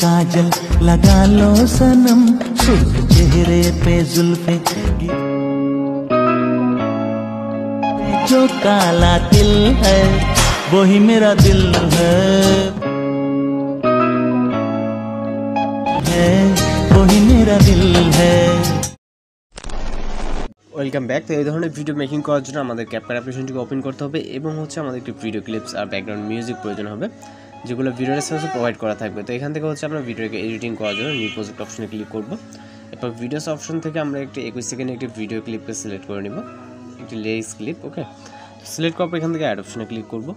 काजल लगा लो सनम, सुर्ख चेहरे पे जुल्फे, जो काला तिल है वो ही मेरा दिल है, वो ही मेरा दिल है। Welcome back. তো এই ধরনের ভিডিও মেকিং করার জন্য আমাদের ক্যাপকাট অ্যাপ্লিকেশনটিকে ওপেন করতে হবে এবং হচ্ছে আমাদের একটি ভিডিও ক্লিপস আর ব্যাকগ্রাউন্ড মিউজিক প্রয়োজন হবে, যেগুলো ভিডিও রেসপন্সে প্রোভাইড করা থাকবে। তো এখান থেকে হচ্ছে আমরা ভিডিওকে এডিটিং করার জন্য নিউ প্রজেক্ট অপশনে ক্লিক করব। এরপর ভিডিওস অপশন থেকে আমরা একটি 21 সেকেন্ডের একটি ভিডিও ক্লিপকে সিলেক্ট করে নেব, একটি লিরিক্স ক্লিপ। ওকে, সিলেক্ট করার পর এখান থেকে অ্যাড অপশনে ক্লিক করব।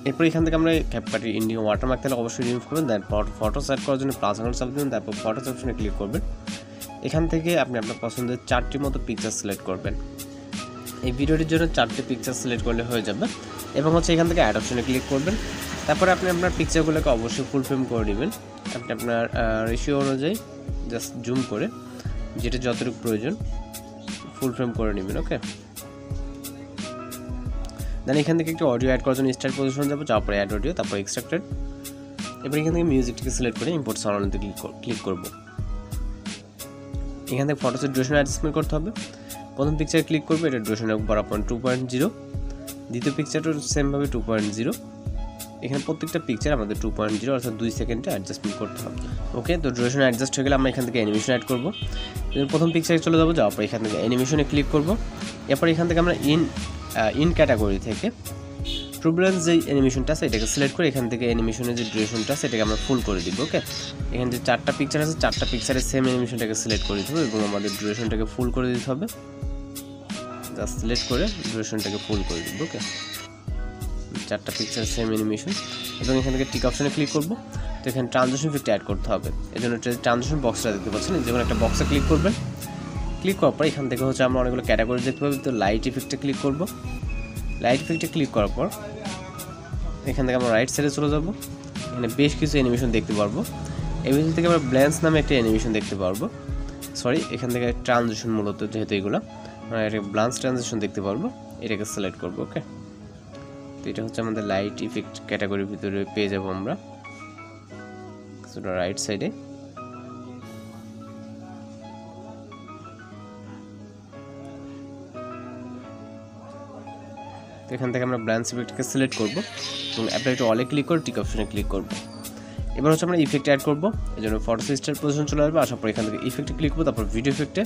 এরপর এখান থেকে আমরা ক্যাপকাটের ইন্ডিয়া ওয়াটারমার্ক তাহলে অবশ্যই রিমুভ করবেন। তারপর ফটো সেট করার জন্য প্লাস আইকন চাপ দেবেন, তারপর ফটোস অপশনে ক্লিক করবেন। এখান থেকে আপনি আপনার পছন্দের 4টি মতো পিকচার সিলেক্ট করবেন। এই ভিডিওটির জন্য 4টি পিকচার সিলেক্ট করলে হয়ে যাবে এবং হচ্ছে এখান থেকে অ্যাড অপশনে ক্লিক করবেন। তারপরে আপনি আপনার পিকচারগুলোকে অবশ্যই ফুল ফ্রেম করে নেবেন। আপনি আপনার রেশিও অনুযায়ী জাস্ট জুম করে যেটা যতটুকু প্রয়োজন ফুল ফ্রেম করে নেবেন। ওকে, দেন এখান থেকে একটি অডিও অ্যাড করার জন্য স্টার্ট পজিশন যাবো, যাওয়ার পরে অ্যাড অডিও, তারপর এক্সট্রাক্টেড। এবার এখান থেকে মিউজিকটিকে সিলেক্ট করে ইম্পোর্ট সাউন্ড অনতে ক্লিক করব। এখান থেকে ফটোসের ডিউরেশন অ্যাডজাস্টমেন্ট করতে হবে। প্রথম পিকচারে ক্লিক করবে, এটা ডিউরেশন বরাবর 2.0, দ্বিতীয় পিকচারটা সেমভাবে 2.0। এখানে প্রত্যেকটা পিকচার আমাদের 2.0 অর্থাৎ 2 সেকেন্ডে অ্যাডজাস্টমেন্ট করতে হবে। ওকে, তো ডিউরেশন অ্যাডজাস্ট হয়ে গেলে আমরা এখান থেকে অ্যানিমেশন অ্যাড করব। প্রথম পিকচারে চলে যাবো, যাওয়ার পর এখান থেকে অ্যানিমেশনে ক্লিক করব। এরপর এখান থেকে আমরা ইন ক্যাটাগরি থেকে ট্রুবুলেন্স যে অ্যানিমেশনটা আছে এটাকে সিলেক্ট করে এখান থেকে অ্যানিমেশনের যে ডিউরেশনটা আছে এটাকে আমরা ফুল করে দিব। ওকে, এখানে যে 4টা পিকচার আছে 4টা পিকচারের সেম অ্যানিমেশনটাকে সিলেক্ট করে দিতে হবে এবং আমাদের ডিউরেশনটাকে ফুল করে দিতে হবে। জাস্ট সিলেক্ট করে ডিউরেশনটাকে ফুল করে দিব। ওকে, 4টা পিকচার সেম অ্যানিমেশন এবং এখান থেকে টিক অপশনে ক্লিক করব। তো এখানে ট্রানজিশন ইফেক্ট অ্যাড করতে হবে, এই জন্য ট্রানজিশন বক্সটা দেখতে পাচ্ছেন, যে কোনো একটা বক্সে ক্লিক করবেন। ক্লিক করার পর এখান থেকে হচ্ছে আমরা অনেকগুলো ক্যাটাগরি দেখতে পাবো। তো লাইট ইফেক্টে ক্লিক করব। লাইট ইফেক্টে ক্লিক করার পর এখান থেকে আমরা রাইট সাইডে চলে যাব। এখানে বেশ কিছু অ্যানিমেশন দেখতে পারবো। এর ভিতর থেকে আমরা ব্ল্যান্স নামে একটা অ্যানিমেশন দেখতে পারবো। এখান থেকে ট্রানজিশন মূলত যেহেতু এগুলো এটা ব্লান্স ট্রানজিশন দেখতে পারবো, এটাকে সিলেক্ট করবো। ওকে, তো এটা হচ্ছে আমাদের লাইট ইফেক্ট ক্যাটাগরির ভিতরে পেয়ে যাবো আমরা রাইট সাইডে। এখান থেকে আমরা ব্ল্যান্স ইফেক্টকে সিলেক্ট করব এবং অ্যাপ্লাই টু অলে ক্লিক করে টিক অপশনে ক্লিক করব। এবার হচ্ছে আমরা ইফেক্ট অ্যাড করব, এই জন্য ফটো স্টার্ট পজিশন চলে আসবে। আসার পর এখান থেকে ইফেক্টে ক্লিক করব, তারপর ভিডিও ইফেক্টে।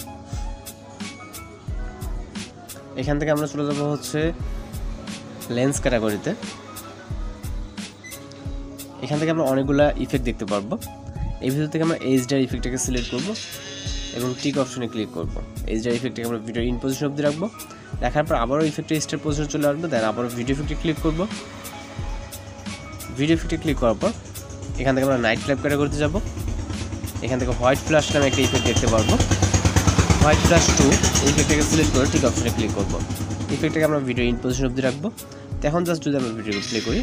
এখান থেকে আমরা চলে যাব হচ্ছে লেন্স ক্যাটাগরিতে। এখান থেকে আমরা অনেকগুলো ইফেক্ট দেখতে পারবো। এই ভিতর থেকে আমরা এইচডিআর ইফেক্টটাকে সিলেক্ট করব এবং টিক অপশনে ক্লিক করব। এইচডিআর ইফেক্টটাকে আমরা ভিডিও ইন পজিশন অবধি রাখবো। দেখার পর আবারও ইফেক্টে স্টার্ট পজিশন চলে আসবে, দেন আবারও ভিডিও ইফেক্টে ক্লিক করব। ভিডিও ইফেক্টে ক্লিক করার পর এখান থেকে আমরা নাইট ক্লাব ক্যাটাগরিতে যাব। এখান থেকে হোয়াইট ফ্ল্যাশ নামে একটা ইফেক্ট দেখতে পারবো। হোয়াইট ফ্ল্যাশ 2 এই ইফেক্টটাকে সিলেক্ট করে টিক অপশনে ক্লিক করব। ইফেক্টটাকে আমরা ভিডিও ইন পজিশন অবধি রাখবো। তো এখন জাস্ট যদি আমরা ভিডিও প্লে করি,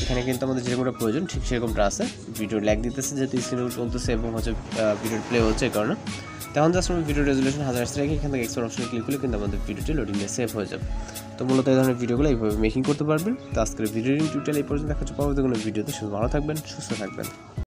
এখানে কিন্তু আমাদের যেরকমটা প্রয়োজন ঠিক সেরকমটা আছে। ভিডিও ল্যাগ দিতেছে যেহেতু স্ক্রিন চলতেছে এবং হচ্ছে ভিডিও প্লে হচ্ছে এই কারণে। তখন জাস্ট আমরা ভিডিও রেজুলেশন 1080 রেখে এখান থেকে এক্সপোর্ট অপশনে ক্লিক করলে কিন্তু আমাদের ভিডিওটি লোডিংয়ে সেভ হয়ে যাবে। তো মূলত এই ধরনের ভিডিওগুলো এইভাবে মেকিং করতে পারবেন। তো আজকের ভিডিও টিউটোরিয়াল এই পর্যন্ত দেখা হচ্ছে পরবর্তী কোনো ভিডিওতে। ভালো থাকবেন, সুস্থ থাকবেন।